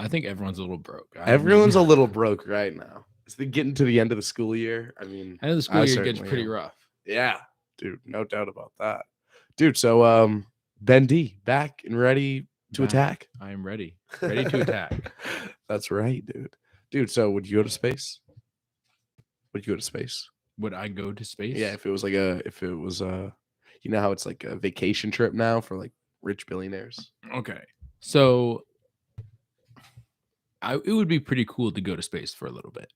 I think everyone's a little broke. Everyone's a little broke right now. It's getting to the end of the school year. I mean, I know the school year gets certainly pretty am. rough. Yeah, dude, no doubt about that. Dude, so Ben D back and ready to attack. I am ready. Ready to attack. That's right, dude. Dude, so would you go to space? Would you go to space? Would I go to space? Yeah, if it was you know how it's like a vacation trip now for like rich billionaires. Okay. So it would be pretty cool to go to space for a little bit.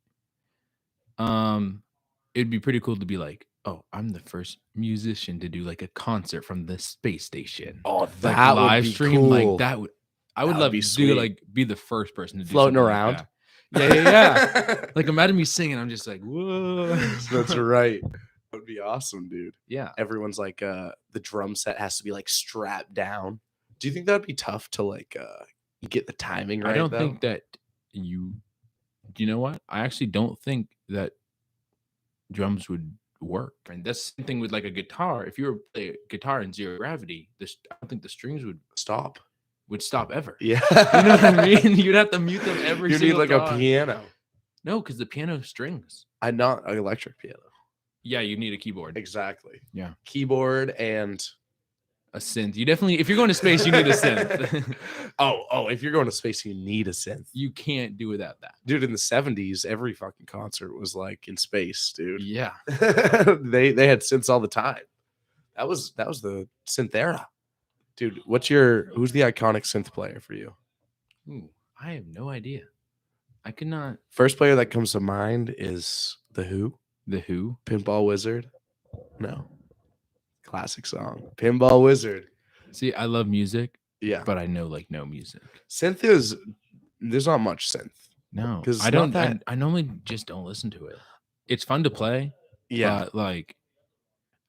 It'd be pretty cool to be like, oh, I'm the first musician to do like a concert from the space station. Oh, like that live would be stream, cool. like that would. I would That would love be to sweet. do like be the first person to do Floating something around. Like that. Yeah. Like imagine me singing. I'm just like, whoa. That's right. That would be awesome, dude. Yeah. Everyone's like, the drum set has to be like strapped down. Do you think that'd be tough to like get the timing right? I don't though? think that you. Do you know what? I actually don't think that drums would work. And that's the same thing with like a guitar. If you were to play a guitar in zero gravity, I don't think the strings would stop ever. Yeah. You know what I mean? You'd have to mute them every You need single like time. a piano. No, because the piano strings. Not an electric piano. Yeah, you need a keyboard. Exactly. Yeah. Keyboard and a synth. You definitely, if you're going to space, you need a synth. oh, if you're going to space, you need a synth. You can't do without that. Dude, in the 70s, every fucking concert was like in space, dude. Yeah. they had synths all the time. That was the synth era. Dude, who's the iconic synth player for you? Ooh, I have no idea. I could not. First player that comes to mind is The Who. The Who? Pinball Wizard. No. Classic song. Pinball Wizard. See, I love music. Yeah. But I know like no music. Synth there's not much synth. No. Because I don't I normally just don't listen to it. It's fun to play. Yeah. But like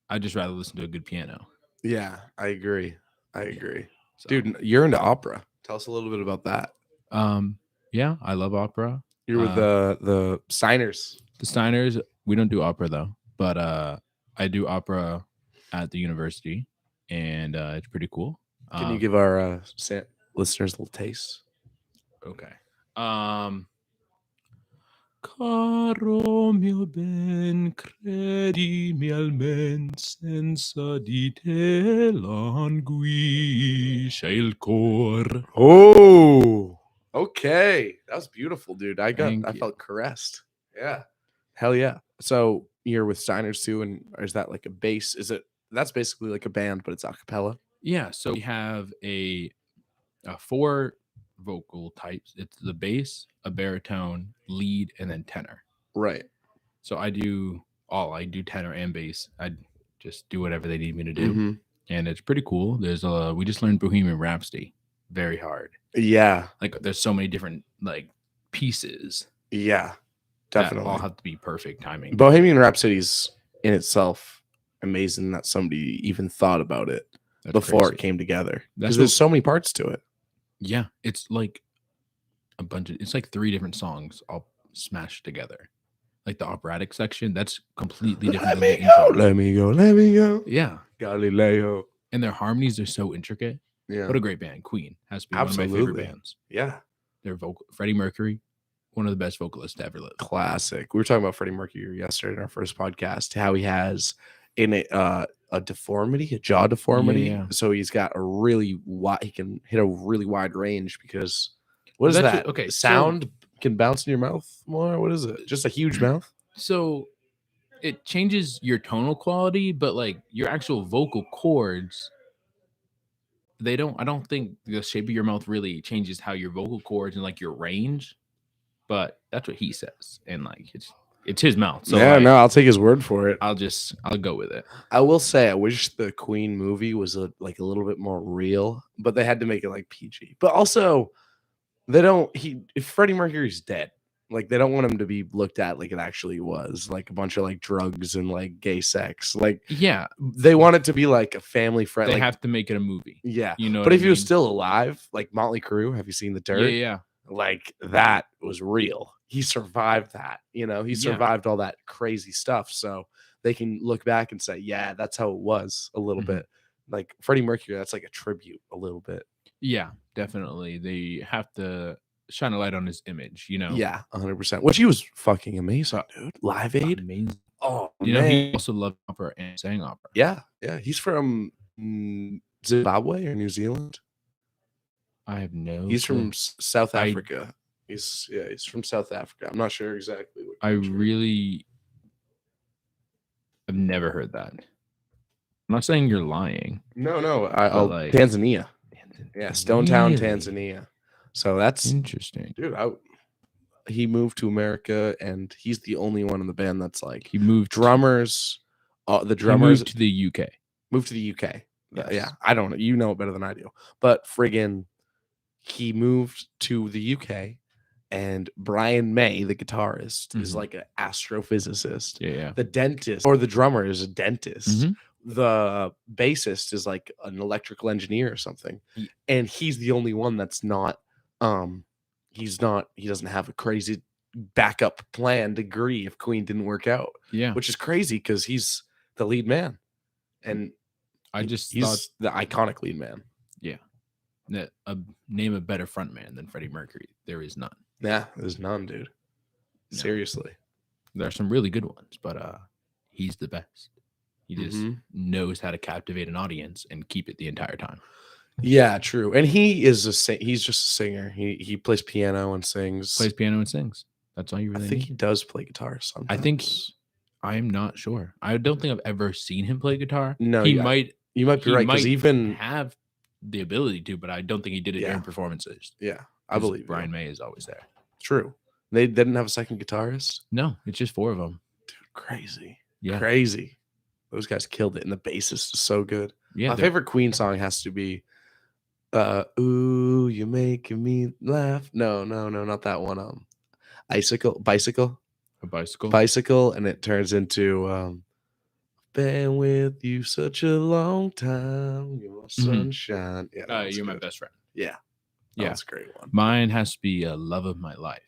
I'd just rather listen to a good piano. Yeah, I agree. So. Dude, you're into opera. Tell us a little bit about that. Yeah, I love opera. You're with the Steiners. The Steiners, we don't do opera though, but I do opera at the university, and it's pretty cool. Can you give our listeners a little taste? Okay. Caro mio ben, credimi almen, senza di te languisce il cor. Oh, okay. That was beautiful, dude. I felt caressed. Yeah. Hell yeah. So you're with Steiners too, and is that like a bass? That's basically like a band, but it's a cappella? Yeah. So we have a 4 vocal types. It's the bass, a baritone, lead, and then tenor. Right. So I do tenor and bass. I just do whatever they need me to do, and it's pretty cool. There's we just learned Bohemian Rhapsody, very hard. Yeah. Like there's so many different like pieces. Yeah, definitely. All have to be perfect timing. Bohemian Rhapsody's in itself amazing that somebody even thought about it before it came together. Because there's so many parts to it. Yeah, it's like it's like 3 different songs all smashed together. Like the operatic section, that's completely different. Let me go. Yeah. Galileo. And their harmonies are so intricate. Yeah. What a great band. Queen has to be one of my favorite bands. Yeah. Their Freddie Mercury, one of the best vocalists to ever live. Classic. We were talking about Freddie Mercury yesterday in our first podcast, how he has a deformity, a jaw deformity. Yeah. So he's got he can hit a really wide range because what is that? Okay. Sound can bounce in your mouth more. What is it? Just a huge mouth? So it changes your tonal quality, but like your actual vocal cords, I don't think the shape of your mouth really changes how your vocal cords and like your range, but that's what he says. And like it's his mouth. So yeah, no, I'll take his word for it. I'll go with it. I will say I wish the Queen movie was a little bit more real, but they had to make it like PG. But also if Freddie Mercury's dead, like they don't want him to be looked at like it actually was, like a bunch of like drugs and like gay sex. Like yeah, they want it to be like a family friend. They have to make it a movie. Yeah. You know. But if he was still alive, like Motley Crue, have you seen The Dirt? Yeah. Like that was real. He survived that, he survived all that crazy stuff. So they can look back and say, yeah, that's how it was a little bit. Like Freddie Mercury, that's like a tribute a little bit. Yeah, definitely. They have to shine a light on his image, you know. Yeah, 100%. Which he was fucking amazing, dude. Live Aid. Amazing. Oh, You know, man. he also loved opera and sang opera. Yeah. He's from Zimbabwe or New Zealand. I have no. He's clue. from South Africa. He's from South Africa. I'm not sure exactly. What I've never heard that. I'm not saying you're lying. No. Like, Tanzania. Yeah, Stonetown, Tanzania. So that's interesting, dude. He moved to America, and he's the only one in the band that's like he moved drummers. The drummers he moved to the UK. Moved to the UK. Yes. Yeah, I don't know. You know it better than I do. But friggin', he moved to the UK, and Brian May, the guitarist, is like an astrophysicist. Yeah. The dentist or the drummer is a dentist. The bassist is like an electrical engineer or something. And he's the only one that's not he doesn't have a crazy backup plan degree if Queen didn't work out. Yeah. Which is crazy because he's the lead man. And he's the iconic lead man. Yeah. Name a better frontman than Freddie Mercury. There is none. Yeah, there's none, dude. No. Seriously. There are some really good ones, but he's the best. He just knows how to captivate an audience and keep it the entire time. Yeah, true. And he's just a singer. He plays piano and sings. That's all you really need. I think he does play guitar sometimes. I'm not sure. I don't think I've ever seen him play guitar. No, you might be right, because even have the ability to, but I don't think he did it during performances. Yeah, I believe Brian May is always there. True. They didn't have a second guitarist? No, it's just 4 of them. Dude, crazy. Yeah. Crazy. Those guys killed it, and the bassist is so good. Yeah. My favorite Queen song has to be Ooh, You're Making Me Laugh. No, not that one. Bicycle. A bicycle. Bicycle, and it turns into been with you such a long time. You're my sunshine. Yeah. You're my best friend. Yeah. That's a great one. Mine has to be Love of My Life.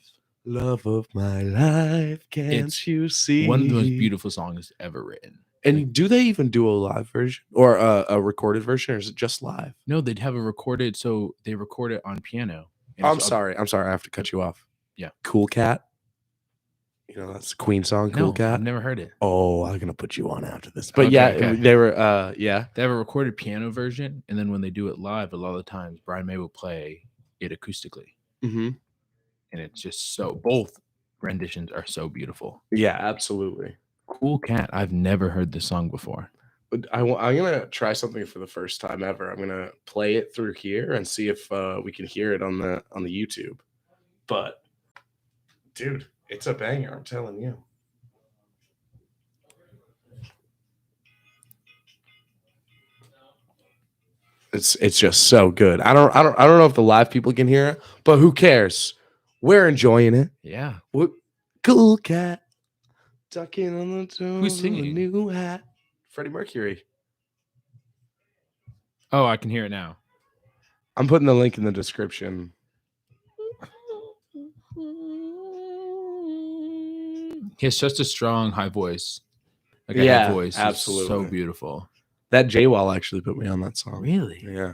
Love of my life, can't you see? One of the most beautiful songs ever written. And do they even do a live version or a recorded version, or is it just live? No, they'd have a recorded. So they record it on piano. I'm sorry. I have to cut you off. Yeah. Cool Cat. You know, that's a Queen song, Cool Cat. I've never heard it. Oh, I'm going to put you on after this. But they were, They have a recorded piano version. And then when they do it live, a lot of the times, Brian May will play it acoustically. And it's just both renditions are so beautiful. Yeah, absolutely. Cool Cat. I've never heard this song before. But I'm going to try something for the first time ever. I'm going to play it through here and see if we can hear it on the YouTube. But, dude, it's a banger, I'm telling you. It's just so good. I don't know if the live people can hear it, but who cares? We're enjoying it. Yeah. Cool Cat. Tucking on the toe. Who's singing? New hat. Freddie Mercury. Oh, I can hear it now. I'm putting the link in the description. He has such a strong high voice. Like a head voice. Absolutely. So beautiful. That J-Wall actually put me on that song. Really? Yeah.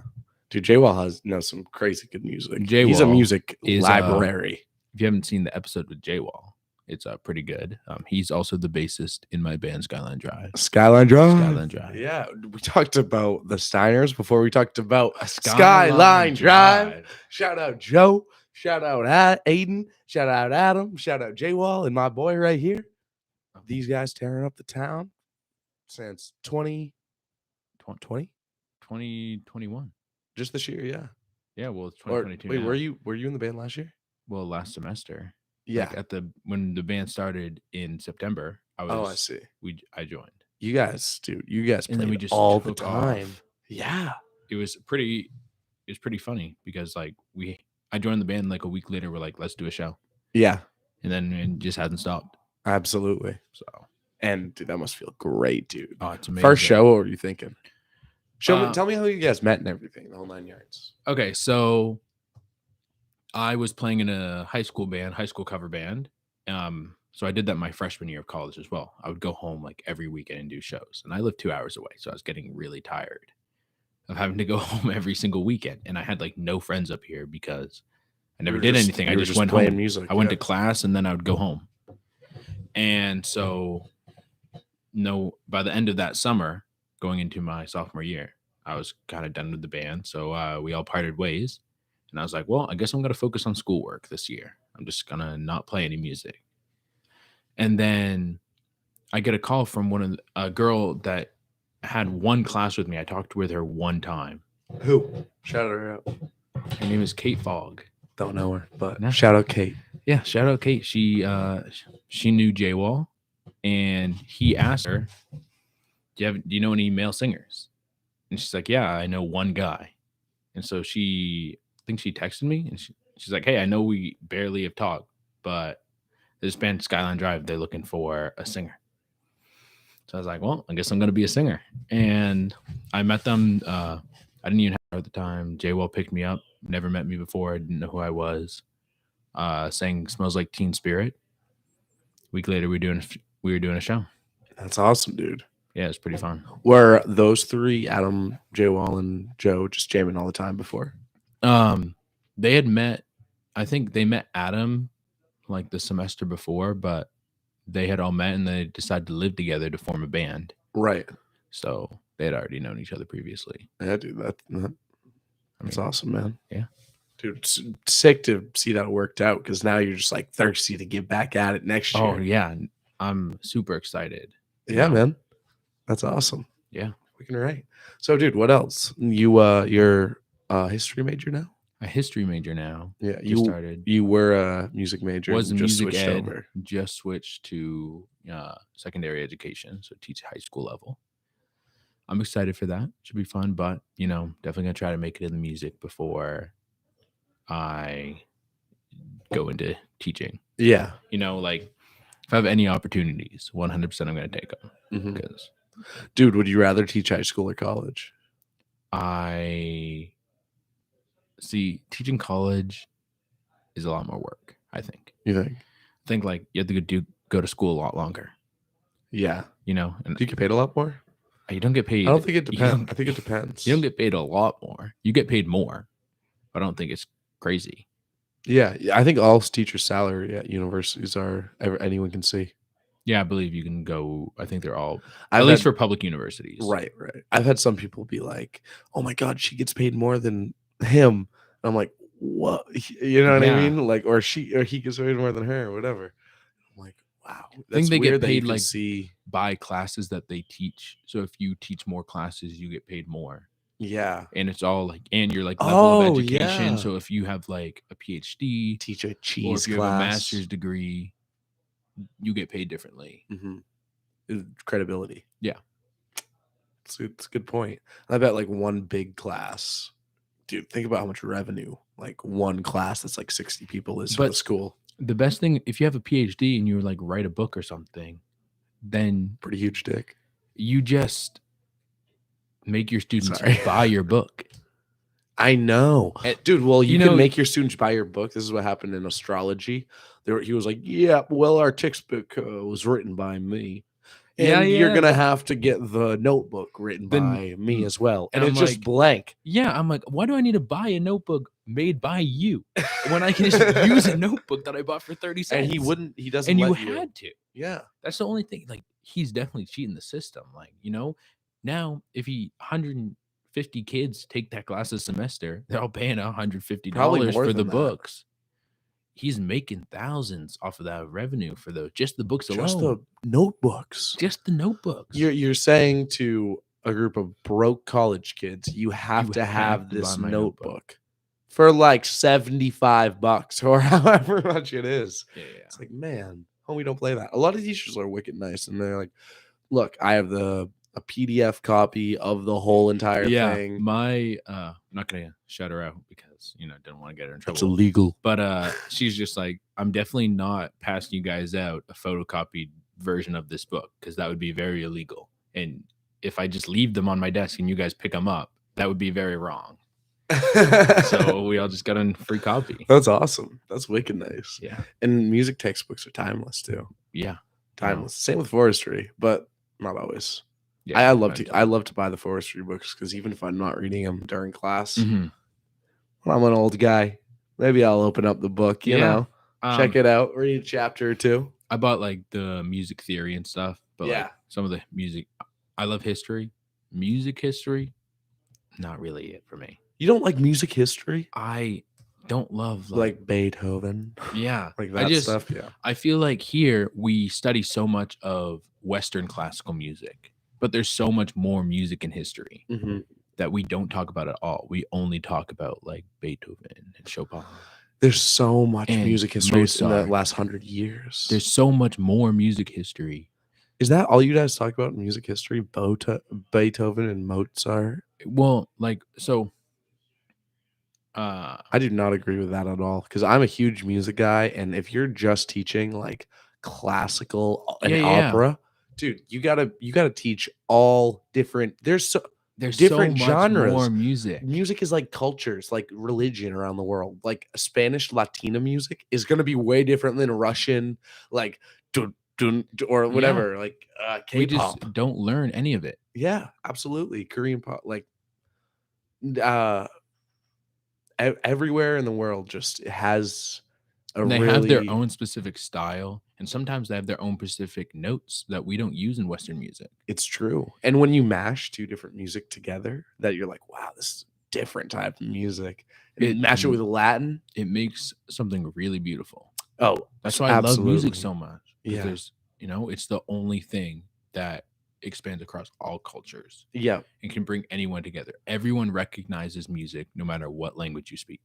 Dude, J-Wall knows some crazy good music. J-Wall He's a music library. If you haven't seen the episode with J-Wall, it's pretty good. He's also the bassist in my band Skyline Drive. Skyline Drive. Yeah. We talked about the Steiners before we talked about Skyline Drive. Shout out Joe. Shout out Aiden. Shout out Adam. Shout out J-Wall and my boy right here. These guys tearing up the town since 2021. Just this year, yeah. Yeah, well, it's 2022. Wait, were you in the band last year? Well, last semester. Yeah. Like when the band started in September, I see. I joined. You guys played and then we just all the time. Off. Yeah. It was pretty funny because I joined the band like a week later. We're like, let's do a show. Yeah. And then it just hasn't stopped. Absolutely. So, and dude, that must feel great, dude. Oh, it's amazing. First show, what were you thinking? Tell me how you guys met and everything, the whole 9 yards. Okay, so I was playing in a high school cover band. So I did that my freshman year of college as well. I would go home like every weekend and do shows. And I lived 2 hours away, so I was getting really tired of having to go home every single weekend. And I had like no friends up here because I never did anything. I just went playing home. music. I went to class and then I would go home. And so, by the end of that summer, going into my sophomore year, I was kind of done with the band. So we all parted ways. And I was like, well, I guess I'm going to focus on schoolwork this year. I'm just going to not play any music. And then I get a call from a girl that had one class with me. I talked with her one time. Who? Shout her out. Her name is Kate Fogg. Don't know her, but shout out Kate. Yeah, shout out Kate. She knew Daigneault, and he asked her, do you know any male singers? And she's like, yeah, I know one guy. And so I think she texted me, and she's like, hey, I know we barely have talked, but this band Skyline Drive, they're looking for a singer. So I was like, well, I guess I'm going to be a singer. And I met them. I didn't even have her at the time. Daigneault picked me up. Never met me before. I didn't know who I was. Sang Smells Like Teen Spirit. A week later, we were doing a show. That's awesome, dude. Yeah, it's pretty fun. Were those three, Adam, Daigneault, and Joe, just jamming all the time before? They had met. I think they met Adam like the semester before, but they had all met and they decided to live together to form a band. Right. So they had already known each other previously. Yeah, dude, that's awesome, man. Yeah. Dude, it's sick to see that it worked out because now you're just like thirsty to get back at it next year. Oh, yeah. I'm super excited. Yeah, man. That's awesome. Yeah. We can write. So, dude, what else? You're a history major now? A history major now. Yeah. Started. You were a music major. Was a music ed. Over. Just switched to secondary education. So teach high school level. I'm excited for that. Should be fun, but definitely gonna try to make it in the music before I go into teaching. Yeah. Like if I have any opportunities, 100% I'm gonna take them. Because, dude, would you rather teach high school or college? I see teaching college is a lot more work. I think. You think? I think like you have to go to school a lot longer. Yeah. And do you get paid a lot more? You don't get paid. I don't think it depends. I think it depends. You don't get paid a lot more. You get paid more. I don't think it's crazy. Yeah, I think all teachers' salary at universities are anyone can see. Yeah, I believe you can go. I think they're all at least for public universities. Right. I've had some people be like, "Oh my God, she gets paid more than him." And I'm like, "What?" You know what I mean? Like, or he gets paid more than her, or whatever. I'm like, wow. I think they get paid like by classes that they teach. So if you teach more classes, you get paid more. Yeah. And it's all like, and your like level of education. Yeah. So if you have like a PhD, teach a cheese or if you class, have a master's degree, you get paid differently. Credibility. Yeah. It's a good point. I bet like one big class, dude, think about how much revenue like one class that's like 60 people is for the school. The best thing, if you have a PhD and you like write a book or something, then pretty huge dick. You just make your students buy your book. I know. Dude, well, you can make your students buy your book. This is what happened in astrology. He was like, yeah, well, our textbook was written by me. And you're going to have to get the notebook written by me as well. And it's just blank. Yeah, I'm like, why do I need to buy a notebook made by you when I can just use a notebook that I bought for 30 cents? And he doesn't and let you had to. Yeah. That's the only thing. Like, he's definitely cheating the system. Like, now if 150 kids take that class a semester, they're all paying $150 for the books. He's making thousands off of that revenue for just the books alone. Just the notebooks. Just the notebooks. You're saying to a group of broke college kids, you have to have this notebook for like $75 or however much it is. Yeah. It's like, man, we don't play that. A lot of teachers are wicked nice, and they're like, look, I have a PDF copy of the whole entire thing. I'm not gonna shout her out because didn't want to get her in trouble. It's illegal. But she's just like, I'm definitely not passing you guys out a photocopied version of this book because that would be very illegal. And if I just leave them on my desk and you guys pick them up, that would be very wrong. So we all just got a free copy. That's awesome. That's wicked nice. Yeah. And music textbooks are timeless too. Yeah. Timeless. Same with forestry, but not always. Yeah, I love to buy the forestry books because even if I'm not reading them during class, I'm an old guy. Maybe I'll open up the book, you Yeah. know, check it out, read a chapter or two. I bought like the music theory and stuff, but like Yeah. some of the music, I love history. Music history, not really it for me. You don't like music history? I don't love Like Beethoven? yeah. Like I that just stuff? Yeah. I feel like here we study so much of Western classical music, but there's so much more music in history Mhm. that we don't talk about at all. We only talk about like Beethoven and Chopin. There's so much And music history in the Mozart. last 100 years. There's so much more music history. Is that all you guys talk about in music history? Beethoven and Mozart? Well, like so I do not agree with that at all because I'm a huge music guy, and if you're just teaching like classical and Yeah. opera, dude, you gotta teach all different. There's different so much genres. more music. Music is like cultures, like religion around the world. Like Spanish Latina music is gonna be way different than Russian, like dun, dun, or whatever, like We K-pop. just don't learn any of it. Yeah, absolutely. Korean pop, like everywhere in the world just has a And they really have their own specific style, and sometimes they have their own specific notes that we don't use in Western music. It's true. And when you mash two different music together, that you're like, wow, this is a different type of music. And match it with Latin. It makes something really beautiful. Oh, that's why I love music so much. Yeah. There's, it's the only thing that expands across all cultures. Yeah. And can bring anyone together. Everyone recognizes music no matter what language you speak.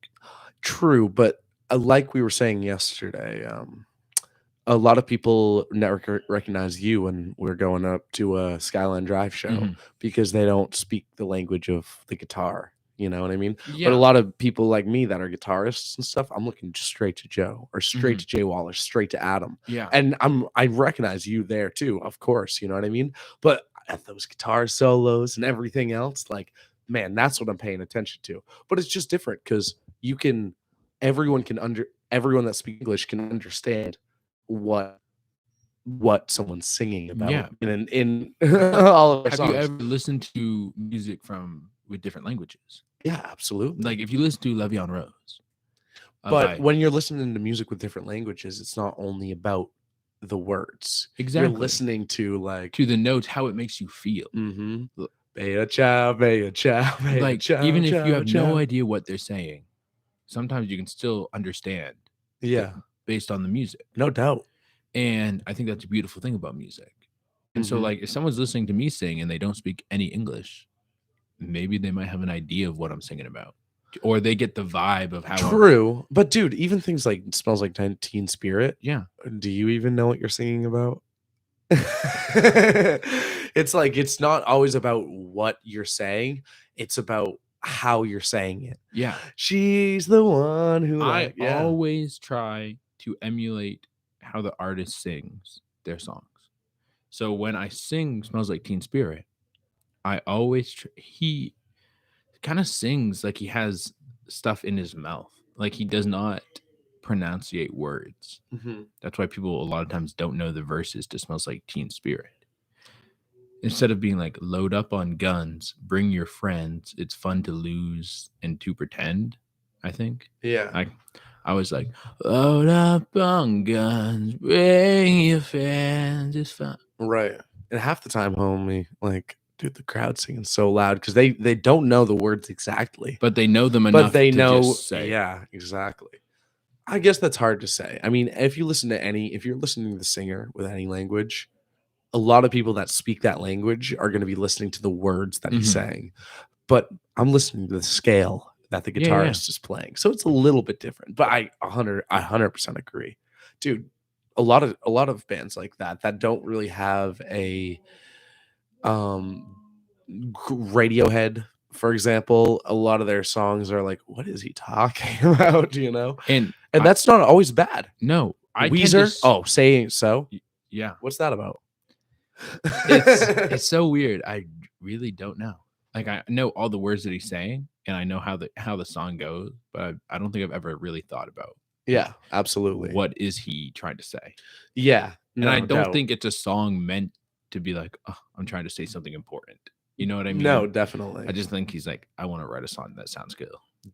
True. But like we were saying yesterday, a lot of people recognize you when we're going up to a Skyline Drive show because they don't speak the language of the guitar. You know what I mean? Yeah. But a lot of people like me that are guitarists and stuff, I'm looking straight to Joe or straight to Jay Wall or straight to Adam. Yeah. And I recognize you there too, of course. You know what I mean? But at those guitar solos and everything else, like, man, that's what I'm paying attention to. But it's just different because everyone that speaks English can understand what someone's singing about. Yeah. In all of our Have songs. you ever listened to music with different languages? Yeah, absolutely. Like if you listen to La Vie en Rose. But when you're listening to music with different languages, it's not only about the words. Exactly. You're listening to the notes, how it makes you feel. Bea chow, bea chow, bea like chow, even if chow, you have chow. no idea what they're saying, sometimes you can still understand. Yeah. Based on the music. No doubt. And I think that's a beautiful thing about music. And so like if someone's listening to me sing and they don't speak any English, maybe they might have an idea of what I'm singing about. Or they get the vibe of how True. But dude, even things like Smells Like Teen Spirit. Yeah. Do you even know what you're singing about? It's like it's not always about what you're saying, it's about how you're saying it. Yeah. She's the one who I always try to emulate how the artist sings their songs. So when I sing Smells Like Teen Spirit, I always he kind of sings like he has stuff in his mouth. Like he does not pronunciate words. That's why people a lot of times don't know the verses to Smells Like Teen Spirit. Instead of being like, load up on guns, bring your friends, it's fun to lose and to pretend, I think. Yeah. I was like, load up on guns, bring your friends, it's fun. Right. And half the time, homie, like, dude, the crowd singing so loud because they don't know the words exactly. But they know them enough but they to know, just say. Yeah, exactly. I guess that's hard to say. I mean, if you're listening to the singer with any language, a lot of people that speak that language are going to be listening to the words that he's saying. But I'm listening to the scale that the guitarist is playing. So it's a little bit different. But I 100% agree. Dude, a lot of bands like that don't really have a Radiohead, for example, a lot of their songs are like, what is he talking about? You know? And that's not always bad. No. Weezer? Saying so? Yeah. What's that about? It's so weird. I really don't know. Like I know all the words that he's saying and I know how the song goes, but I don't think I've ever really thought about. Yeah, absolutely. What is he trying to say? Yeah. And I don't think it's a song meant to be like, oh, I'm trying to say something important. You know what I mean? No, definitely. I just think he's like, I want to write a song that sounds good.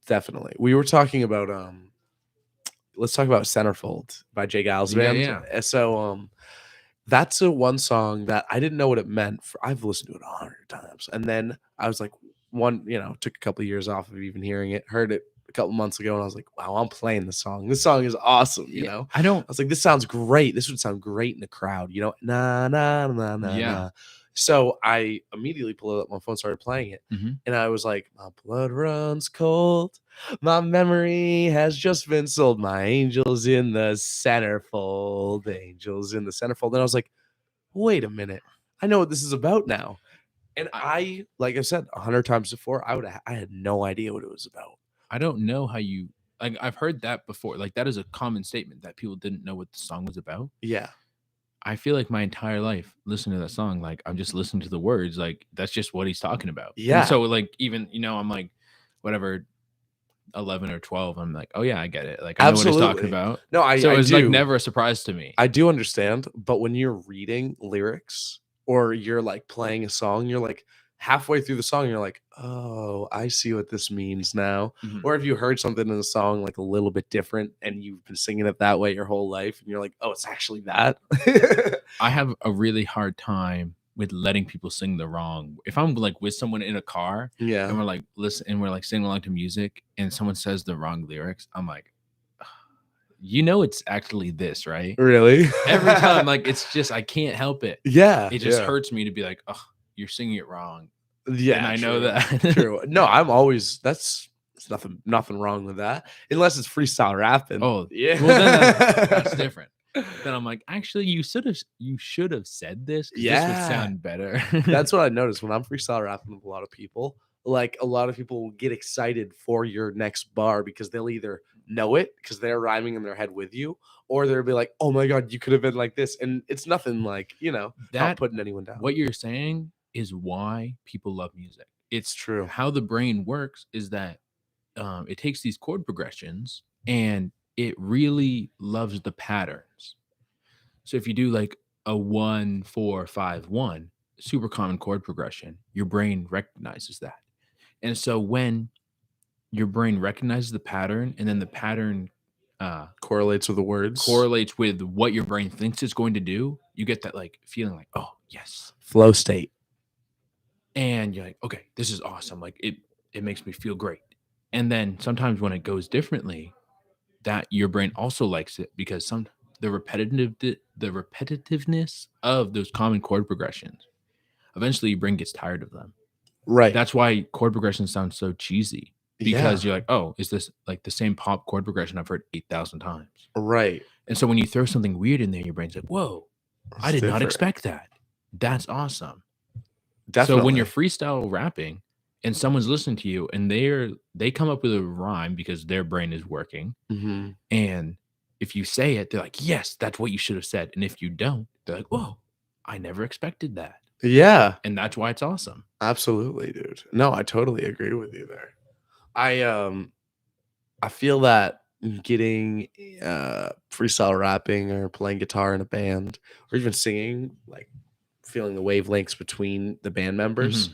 Definitely. We were talking about let's talk about Centerfold by Jay Giles Yeah, Band. yeah. So that's a one song that I didn't know what it meant. I've listened to it 100 times, and then I was like, took a couple of years off of even hearing it. Heard it a couple months ago, and I was like, wow, I'm playing the song. This song is awesome. You Yeah, know, I don't. I was like, this sounds great. This would sound great in the crowd. You know, na na na na Yeah. na. So I immediately pulled up my phone, started playing it, Mhm. and I was like, my blood runs cold. My memory has just been sold. My angels in the centerfold. Angels in the centerfold. And I was like, wait a minute. I know what this is about now. And I like I said 100 times before, I had no idea what it was about. I don't know how you like. I've heard that before. Like that is a common statement that people didn't know what the song was about. Yeah. I feel like my entire life listening to that song, like I'm just listening to the words, like that's just what he's talking about. Yeah. And so like even I'm like whatever 11 or 12, I'm like, oh yeah, I get it. Like I know what he's talking about. No, So I it was do. like never a surprise to me. I do understand, but when you're reading lyrics or you're like playing a song, you're like halfway through the song, you're like, oh, I see what this means now. Mhm. Or if you heard something in the song like a little bit different and you've been singing it that way your whole life, and you're like, oh, it's actually that. I have a really hard time with letting people sing the wrong. If I'm like with someone in a car and Yeah. we're like listen and we're like singing along to music and someone says the wrong lyrics, I'm like, it's actually this, right? Really? Every time, like it's just I can't help it. Yeah. It just yeah. hurts me to be like, oh, you're singing it wrong. Yeah. And I know true, that. True. No, I'm always there's nothing wrong with that. Unless it's freestyle rapping. Oh, yeah. well then that's different. Then I'm like, actually, you should have said this because this would Yeah. sound better. That's what I noticed when I'm freestyle rapping with a lot of people. Like a lot of people will get excited for your next bar because they'll either know it because they're rhyming in their head with you, or they'll be like, "Oh my god, you could have been like this," and it's nothing like not That putting anyone down. what you're saying is why people love music. It's True. how the brain works is that it takes these chord progressions and it really loves the patterns. So if you do like a 1 4 5 1, super common chord progression, your brain recognizes that. And so when your brain recognizes the pattern and then the pattern Correlates with the words. correlates with what your brain thinks it's going to do, you get that like feeling like, oh yes, Flow state. and you're like, okay, this is awesome. Like it makes me feel great. And then sometimes when it goes differently, that your brain also likes it because the repetitiveness of those common chord progressions, eventually your brain gets tired of them. Right. That's why chord progressions sound so cheesy because Yeah. you're like, oh, is this like the same pop chord progression I've heard 8,000 times? Right. And so when you throw something weird in there, your brain's like, whoa, I did not expect that. That's awesome. Definitely. So when you're freestyle rapping and someone's listening to you and they come up with a rhyme because their brain is working, Mhm. and if you say it, they're like, yes, that's what you should have said. And if you don't, they're like, whoa, I never expected that. Yeah. And that's why it's awesome. Absolutely, dude. No, I totally agree with you there. I feel that getting freestyle rapping or playing guitar in a band or even singing, like feeling the wavelengths between the band members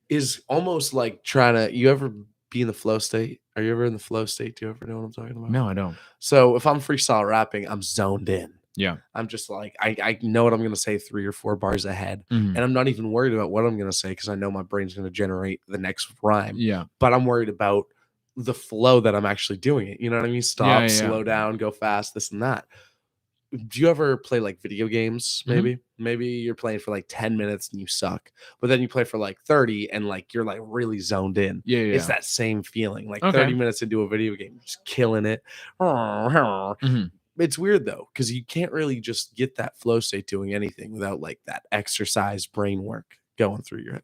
is almost like you ever be in the flow state? Are you ever in the flow state? Do you ever know what I'm talking about? No, I don't. So if I'm freestyle rapping, I'm zoned in. Yeah. I'm just like, I know what I'm going to say 3 or 4 bars ahead. Mhm. And I'm not even worried about what I'm going to say because I know my brain's going to generate the next rhyme. Yeah. But I'm worried about the flow that I'm actually doing it. You know what I mean? Stop, Yeah. slow down, go fast, this and that. Do you ever play like video games? Maybe you're playing for like 10 minutes and you suck, but then you play for like 30 and like you're like really zoned in. Yeah. It's that same feeling. Like Okay. 30 minutes into a video game, just killing it. Mhm. It's weird though, because you can't really just get that flow state doing anything without like that exercise brain work going through your head.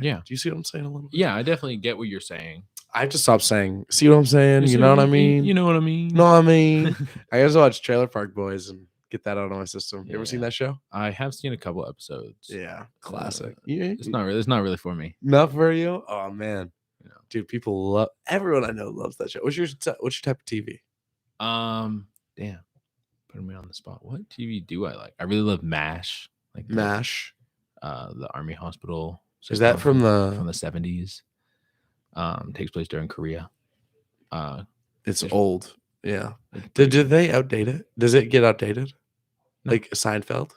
Yeah. Do you see what I'm saying a little bit? Yeah, I definitely get what you're saying. I have to stop saying, see what I'm saying? You know what I mean? You know what I mean? No, I mean, I guess watch Trailer Park Boys and get that out of my system. You ever seen Yeah. that show? I have seen a couple episodes. Yeah, classic. It's not really for me. Not for you? Oh man, No. dude, people love. Everyone I know loves that show. What's your type of TV? Damn, putting me on the spot. What TV do I like? I really love MASH. Like MASH. The Army Hospital. Is that from the 70s? Takes place during Korea. It's old. Yeah. It's Did pretty good. they outdate it? Does it get outdated? No. Like Seinfeld?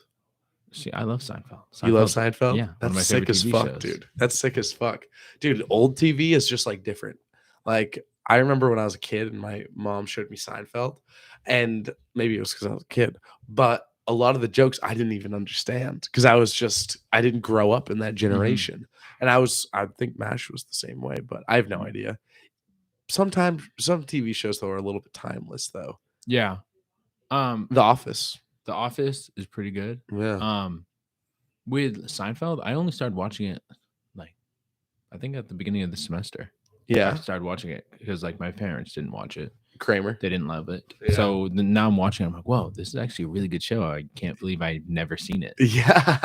See, I love Seinfeld. You love Seinfeld's Seinfeld? yeah, one That's of my sick favorite as TV fuck, shows. dude. That's sick as fuck. Dude, old TV is just like different. Like I remember when I was a kid and my mom showed me Seinfeld, and maybe it was because I was a kid, but a lot of the jokes I didn't even understand because I didn't grow up in that generation. And I think MASH was the same way, but I have no idea. Sometimes some TV shows though are a little bit timeless though. Yeah. The Office. The Office is pretty good. Yeah. With Seinfeld, I only started watching it like I think at the beginning of the semester. I Yeah. started watching it because like my parents didn't watch it. Kramer. They didn't love it. Yeah. So now I'm watching it. I'm like, whoa, this is actually a really good show. I can't believe I've never seen it. Yeah.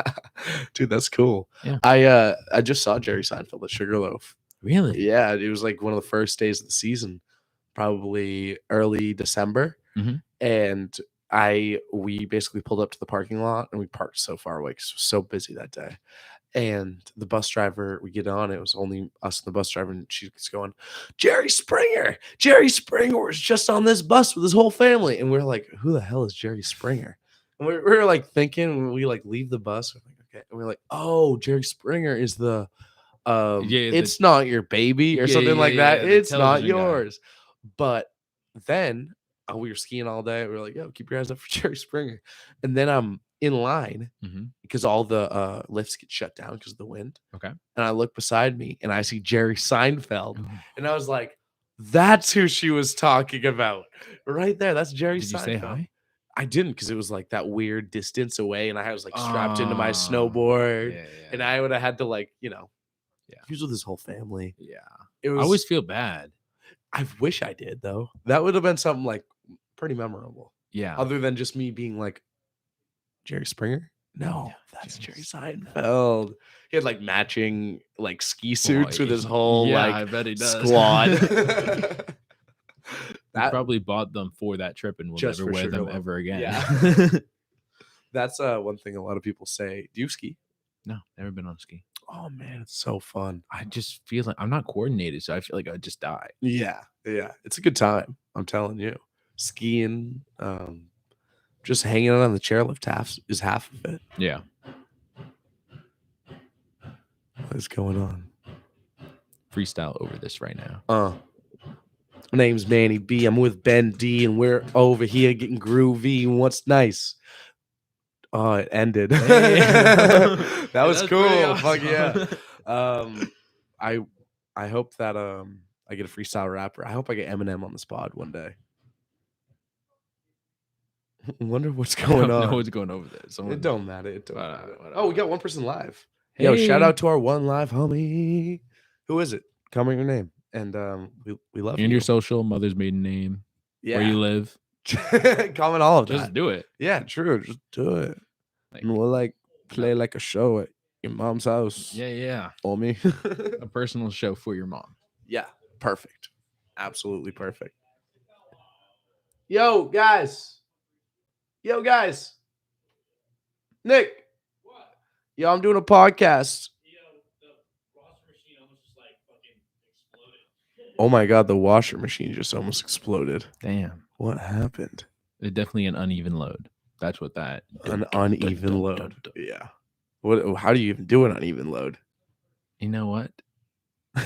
Dude, that's cool. Yeah. I just saw Jerry Seinfeld at Sugarloaf. Really? Yeah, it was like one of the first days of the season, probably early December. Mhm. And we basically pulled up to the parking lot and we parked so far away because it was so busy that day. And the bus driver, we get on, it was only us and the bus driver, and she's going, Jerry Springer was just on this bus with his whole family. And we're like, who the hell is Jerry Springer? And we were like thinking, when we like leave the bus, we're like, okay. And we're like, oh, Jerry Springer is the it's not your baby or something like that. It's not yours. But then we were skiing all day. We were like, yo, keep your eyes up for Jerry Springer. And then I'm in line because all the lifts get shut down because of the wind. Okay. And I look beside me and I see Jerry Seinfeld. And I was like, that's who she was talking about. Right there. That's Jerry Seinfeld. Did you say hi? I didn't because it was like that weird distance away. And I was like strapped into my snowboard. Yeah. And I would have had to like, Yeah. he was with his whole family. Yeah. It was, I always feel bad. I wish I did though. That would have been something like pretty memorable. Yeah. Other than just me being like, Jerry Springer? No, that's Jerry Seinfeld. He had like matching like ski suits with his whole like I bet he does. squad. He probably bought them for that trip and will never wear them ever again. Yeah. That's one thing a lot of people say. Do you ski? No, never been on a ski. Oh man, it's so fun. I just feel like I'm not coordinated, so I feel like I'd just die. Yeah. It's a good time. I'm telling you. Skiing, just hanging out on the chairlift is half of it. Yeah. What is going on? Freestyle over this right now. My name's Manny B. I'm with Ben D, and we're over here getting groovy. And what's nice? Oh, it ended. That was cool. Awesome. Fuck yeah. I hope that I get a freestyle rapper. I hope I get Eminem on the spot one day. I wonder what's going on. I don't know what's going over there. It don't matter. It don't matter. Oh, we got one person live. Hey. Yo, shout out to our one live homie. Who is it? Comment your name. And we love you. And your social, mother's maiden name, where you live. Comment all of that. Just do it. Yeah, true. Just do it. Like, and we'll like play like a show at your mom's house. Yeah. For me. A personal show for your mom. Yeah. Perfect. Absolutely perfect. Yo, guys. Nick. What? Yo, I'm doing a podcast. The washer machine almost just like fucking exploded. Oh my god, the washer machine just almost exploded. Damn. What happened? It's definitely an uneven load. That's what that. An uneven load. Yeah. What? How do you even do an uneven load? You know what?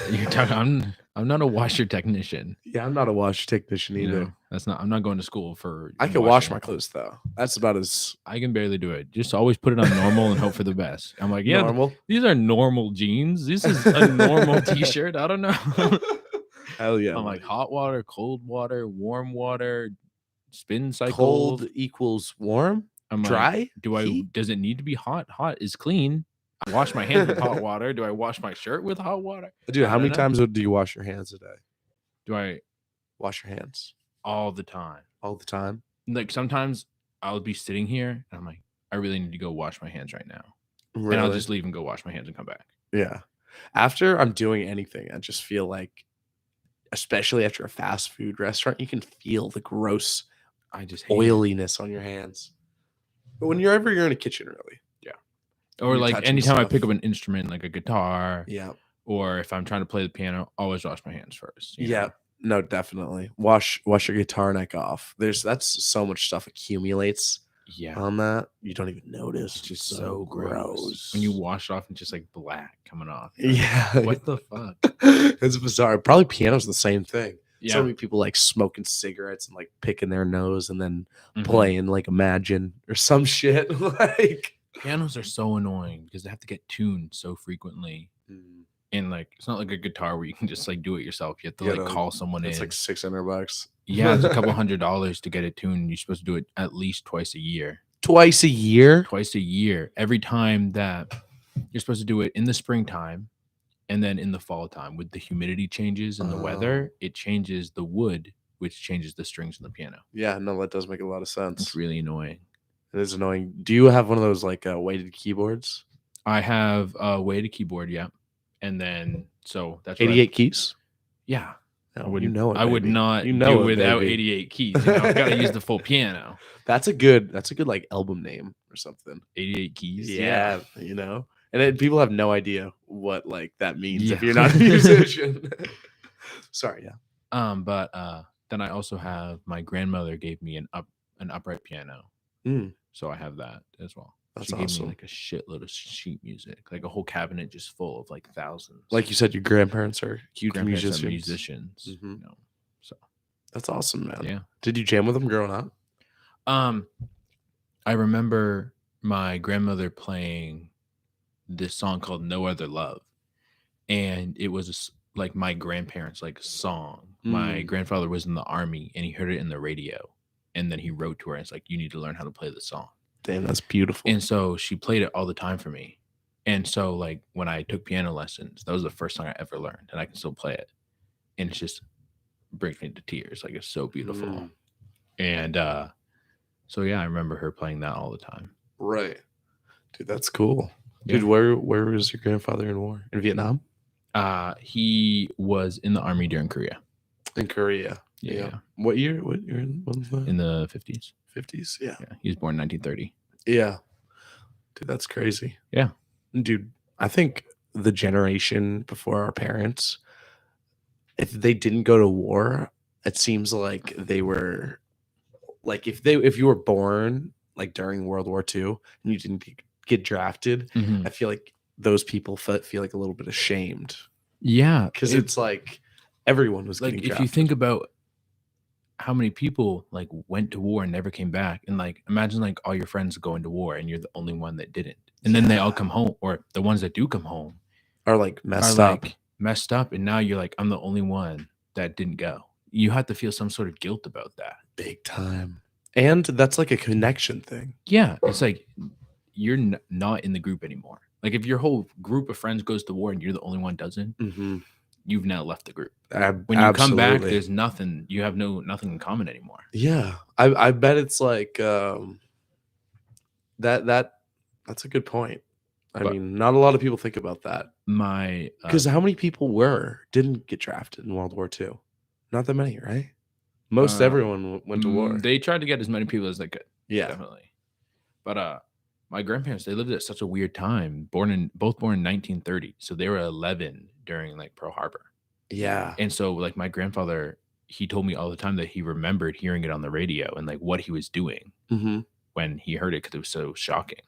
You're talking. I'm not a washer technician. Yeah, I'm not a washer technician either. You know, I'm not going to school for. I can wash my clothes though. That's about as. I can barely do it. Just always put it on normal and hope for the best. I'm like, yeah, normal. These are normal jeans. This is a normal t-shirt. I don't know. Hell yeah. I'm like hot water, cold water, warm water, spin cycle. Cold equals warm. I'm dry. Like, does it need to be hot? Hot is clean. I wash my hands with hot water. Do I wash my shirt with hot water? Dude, how many times do you wash your hands a day? Do I wash your hands? All the time. All the time? Like sometimes I'll be sitting here and I'm like, I really need to go wash my hands right now. Really? And I'll just leave and go wash my hands and come back. Yeah. After I'm doing anything, I just feel like, especially after a fast food restaurant, you can feel the gross oiliness on your hands. But whenever you're in a kitchen, really. Or like anytime I pick up an instrument like a guitar, yeah, or if I'm trying to play the piano, always wash my hands first. Yeah, No, definitely. Wash your guitar neck off. That's so much stuff accumulates Yeah, on that. You don't even notice. it's It's just so so gross. When you wash it off, it's just like black coming off. You're like, Yeah. what the fuck? It's bizarre. Probably piano's the same thing. So Yeah. many people like smoking cigarettes and like picking their nose and then Mhm. playing like Imagine or some shit. Like Pianos are so annoying because they have to get tuned so frequently. And like it's not like a guitar where you can just like do it yourself. You have to Yeah, like no, call someone it's in. like $600. Yeah, it's a couple $100 to get it tuned. You're supposed to do it at least twice a year. Twice a year? Twice a year. Every time that you're supposed to do it in the springtime and then in the fall time with the humidity changes and the weather, it changes the wood, which changes the strings on the piano. Yeah, no, that does make a lot of sense. It's really annoying. It is annoying. Do you have one of those like weighted keyboards? I have a weighted keyboard, yeah. And then so that's 88 keys? Yeah. No, I would, you know it, I would baby. not You know do it, without baby. 88 keys. You know, I've got to use the full piano. That's a good like album name or something. 88 keys. Yeah, you know. And people have no idea what like that means if Yeah. you're not a musician. Sorry, yeah. But then I also have my grandmother gave me an upright piano. So I have that as well. That's she gave awesome. me like a shitload of sheet music, like a whole cabinet just full of like thousands. Like you said, your grandparents are huge musicians. Mm-hmm. You know, so that's awesome, man. Yeah. Did you jam with them growing up? I remember my grandmother playing this song called "No Other Love," and it was like my grandparents' like song. My grandfather was in the army, and he heard it in the radio, and then he wrote to her and it's like, "You need to learn how to play the song." Damn, that's beautiful. And so she played it all the time for me. And so like when I took piano lessons, that was the first song I ever learned, and I can still play it. And it's just brings me to tears. Like it's so beautiful. And so yeah, I remember her playing that all the time. Right. Dude, that's cool. Dude, where was your grandfather in war? In Vietnam? He was in the army during Korea. In Korea. Yeah. What year? What year? In the 50s. 50s. Yeah. He was born in 1930. Yeah. Dude, that's crazy. Yeah. Dude, I think the generation before our parents, if they didn't go to war, it seems like they were like if you were born like during World War II and you didn't get drafted, I feel like those people feel like a little bit ashamed. Yeah. Because it's like everyone was like getting if drafted. you think about how many people like went to war and never came back, and like imagine like all your friends going to war and you're the only one that didn't, and then they all come home, or the ones that do come home are like messed up, and now you're like, I'm the only one that didn't go. You have to feel some sort of guilt about that, big time. And that's like a connection thing. Yeah, it's like you're not in the group anymore. Like if your whole group of friends goes to war and you're the only one doesn't, you've now left the group. When you come back, there's nothing. You have nothing in common anymore. Yeah, I bet it's like that's a good point. I mean, not a lot of people think about that. Because how many people didn't get drafted in World War II? Not that many, right? Most everyone went to war. They tried to get as many people as they could. Yeah, definitely. But my grandparents, they lived at such a weird time. Both born in 1930, so they were 11 during like Pearl Harbor. Yeah, and so like my grandfather, he told me all the time that he remembered hearing it on the radio and like what he was doing when he heard it because it was so shocking.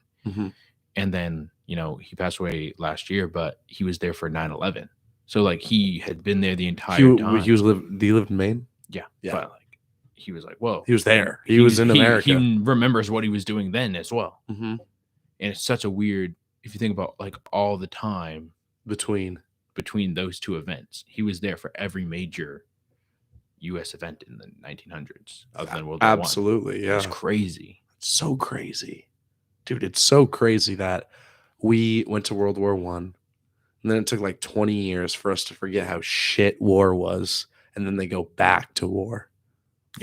And then he passed away last year, but he was there for 9/11. So like he had been there the entire time. He lived in Maine. Yeah. But like he was like, whoa, he was there. He was in America. He remembers what he was doing then as well. And it's such a weird, if you think about like all the time between those two events, he was there for every major U.S. event in the 1900s, other than World War I. Absolutely, yeah. It's crazy. It's so crazy, dude. It's so crazy that we went to World War I, and then it took like 20 years for us to forget how shit war was, and then they go back to war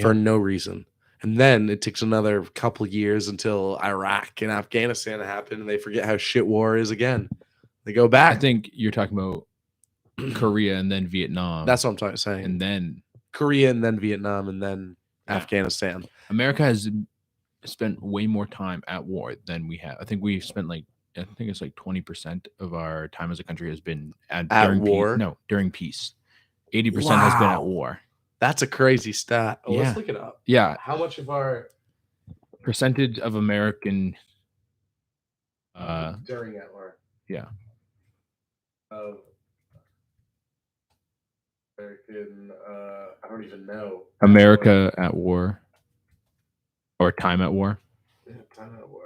for no reason. And then it takes another couple years until Iraq and Afghanistan happen, and they forget how shit war is again. They go back. I think you're talking about Korea and then Vietnam. That's what I'm saying. And then Korea and then Vietnam and then Afghanistan. America has spent way more time at war than we have. I think we've spent I think it's like 20% of our time as a country has been during war. During peace. 80% has been at war. That's a crazy stat. Oh, Yeah. let's look it up. Yeah. How much of our Percentage of American during that war yeah. of American? I don't even know. America at war. Or time at war. Yeah, time at war.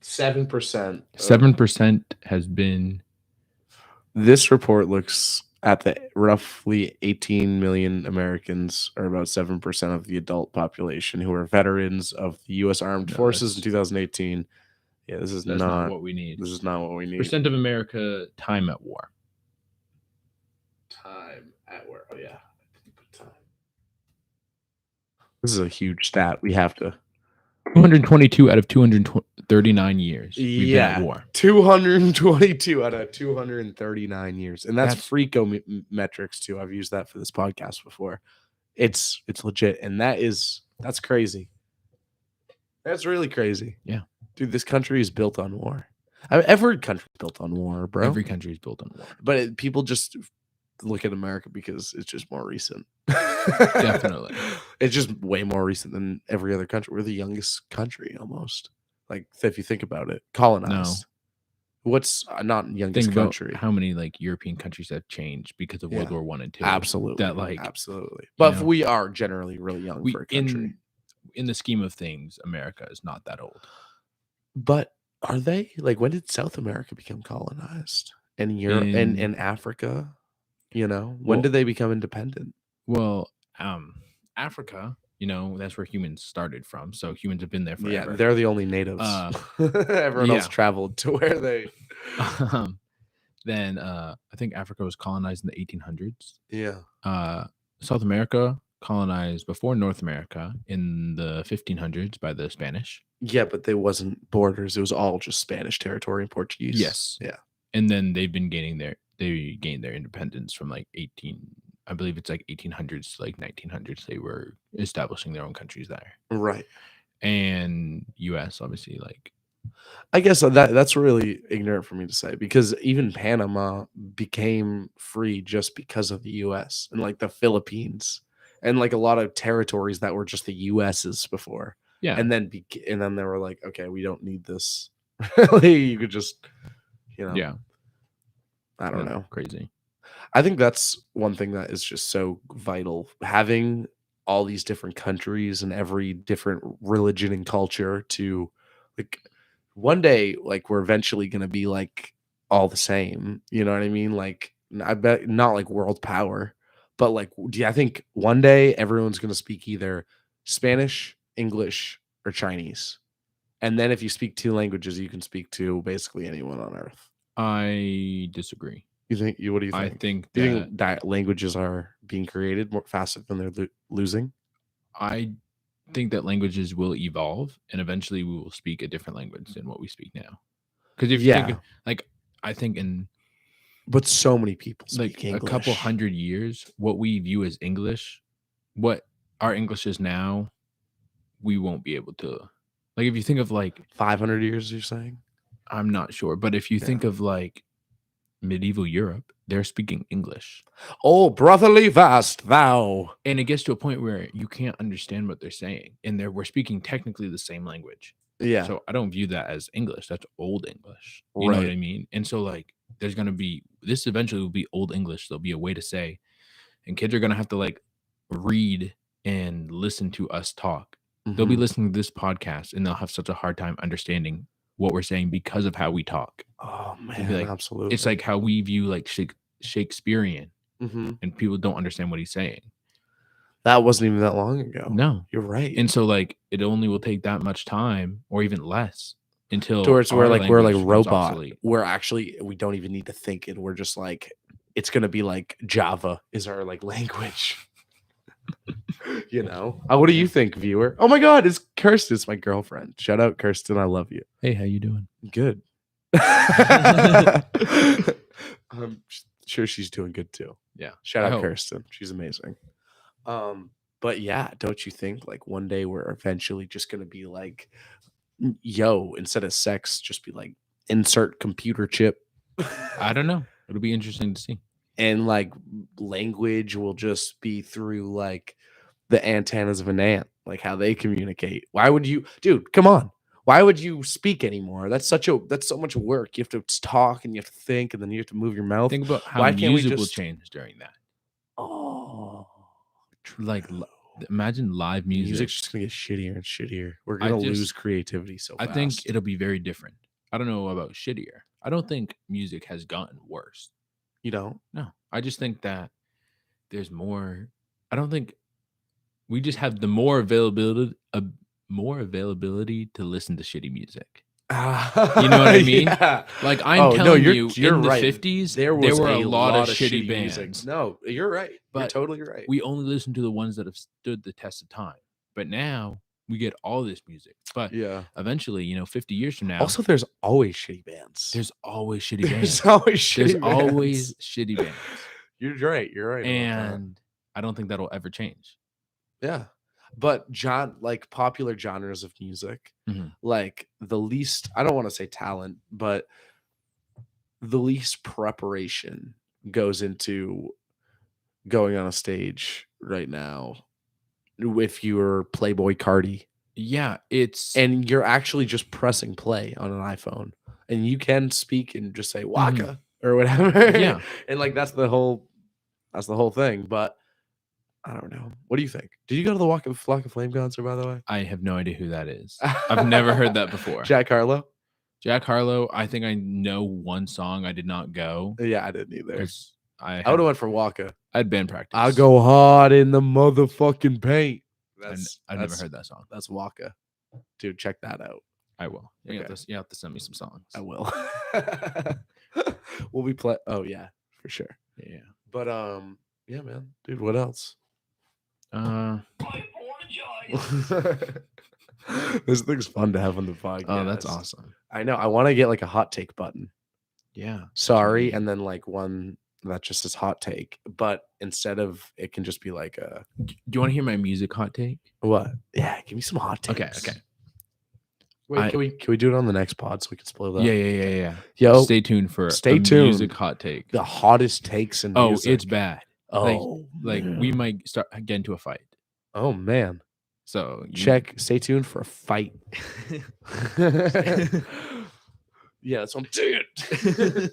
7%. 7% has been. This report looks at the roughly 18 million Americans, or about 7% of the adult population, who are veterans of the U.S. Armed Forces in 2018. Yeah, that's not what we need. This is not what we need. Percent of America time at war. Time at war. Oh yeah, time. This is a huge stat. We have to. 222 out of 239 years. We've been at war. 222 out of 239 years, and that's Freako metrics too. I've used that for this podcast before. It's legit, and that's crazy. That's really crazy. Yeah, dude, this country is built on war. Every country's built on war, bro. Every country is built on war, but people just look at America because it's just more recent. Definitely. It's just way more recent than every other country. We're the youngest country almost. Like, if you think about it, colonized. No. What's not youngest country? How many like European countries have changed because of World War I and II? Absolutely. Absolutely. But we are generally really young for a country. In the scheme of things, America is not that old. But are they? Like, when did South America become colonized? And Europe and Africa? When did they become independent? Well, Africa, that's where humans started from. So humans have been there forever. Yeah, they're the only natives. Everyone else traveled to where they. Then I think Africa was colonized in the 1800s. Yeah. South America colonized before North America in the 1500s by the Spanish. Yeah, but there wasn't borders. It was all just Spanish territory and Portuguese. Yes. Yeah. And then they gained their independence from like 1800s to like 1900s. They were establishing their own countries there. Right. And US, obviously, like. I guess that's really ignorant for me to say, because even Panama became free just because of the US, and like the Philippines and like a lot of territories that were just the US's before. Yeah. And then they were like, okay, we don't need this. Really, you could just, Yeah. I don't know. Crazy. I think that's one thing that is just so vital. Having all these different countries and every different religion and culture to, like, one day, like, we're eventually going to be like all the same. You know what I mean? Like, I bet not like world power, but like, I think one day everyone's going to speak either Spanish, English, or Chinese. And then if you speak 2 languages, you can speak to basically anyone on earth. I disagree. What do you think? I think do you think that languages are being created more faster than they're losing? I think that languages will evolve, and eventually we will speak a different language than what we speak now. Because if you think, like, I think but so many people speak like English. A couple hundred years, what we view as English, what our English is now, we won't be able to. Like, if you think of like 500 years, you're saying? I'm not sure, but if you think of like medieval Europe, they're speaking English. Oh, brotherly vast thou. And it gets to a point where you can't understand what they're saying, and we're speaking technically the same language. Yeah. So I don't view that as English. That's old English. You know what I mean? And so like there's gonna be this eventually will be old English. There'll be a way to say, and kids are gonna have to like read and listen to us talk. Mm-hmm. They'll be listening to this podcast, and they'll have such a hard time understanding what we're saying because of how we talk. Oh man, like, absolutely. It's like how we view like Shakespearean, mm-hmm. and people don't understand what he's saying. That wasn't even that long ago. No, you're right. And so like it only will take that much time, or even less, until towards where like we're like robot. We're actually we don't even need to think, and we're just like it's gonna be like Java is our like language. What do you think, viewer? Oh my god, it's Kirsten. It's my girlfriend. Shout out, Kirsten. I love you. Hey, how you doing? Good. I'm sure she's doing good too. Yeah. Shout out, Kirsten. She's amazing. But yeah, don't you think like one day we're eventually just gonna be like, instead of sex, just be like insert computer chip I don't know. It'll be interesting to see. And like language will just be through like the antennas of an ant, like how they communicate. Why would you, dude? Come on. Why would you speak anymore? That's so much work. You have to talk and you have to think and then you have to move your mouth. Think about how Why can't we music will just change during that. Oh, Like, imagine live music. music's just gonna get shittier and shittier. We're I gonna just- lose creativity so I fast. think it'll be very different. I don't know about shittier. I don't think music has gotten worse. You don't. No, I just think that there's more. I don't think we just have the more availability to listen to shitty music. You know what I mean? Yeah. Like I'm telling you, you're in the right. 50s, There there was were a a lot of shitty shitty music. bands. No, you're right. You're But totally right. We only listen to the ones that have stood the test of time. But now we get all this music. But Yeah. eventually, 50 years from now, Also, there's always shitty bands. there's always shitty bands. There's always shitty There's bands. always shitty bands. You're right. You're right. about that. And I don't think that'll ever change. Yeah. But like popular genres of music, Mhm. like the least, I don't want to say talent, but the least preparation goes into going on a stage right now with your Playboy Cardi. Yeah, it's And you're actually just pressing play on an iPhone and you can speak and just say Waka or whatever. Yeah. And like that's the whole thing. But I don't know. What do you think? Did you go to the Flock of Flame concert, by the way? I have no idea who that is. I've never heard that before. Jack Harlow? Jack Harlow, I think I know one song. I did not go. Yeah, I didn't either. I would have went for Waka. I had band practice. I'll go hard in the motherfucking paint. I've never heard that song. That's Waka. Dude, check that out. I will. You Okay. have to send me some songs. I will. We'll be play. Oh yeah, for sure. Yeah. But yeah, man, dude. What else? This thing's fun to have on the podcast. Oh, that's awesome. I know. I want to get like a hot take button. Yeah. Sorry, and then like one that just says hot take, but instead of it can just be like a. Do you want to hear my music hot take? What? Yeah, give me some hot takes. Okay. Wait, can we do it on the next pod so we can spoil that? Yeah. Yo, stay tuned for stay tuned. Music hot take. The hottest takes in music. Oh, it's bad. Oh, like we might start get into a fight. Oh man. So stay tuned for a fight. Yeah, that's what I'm doing.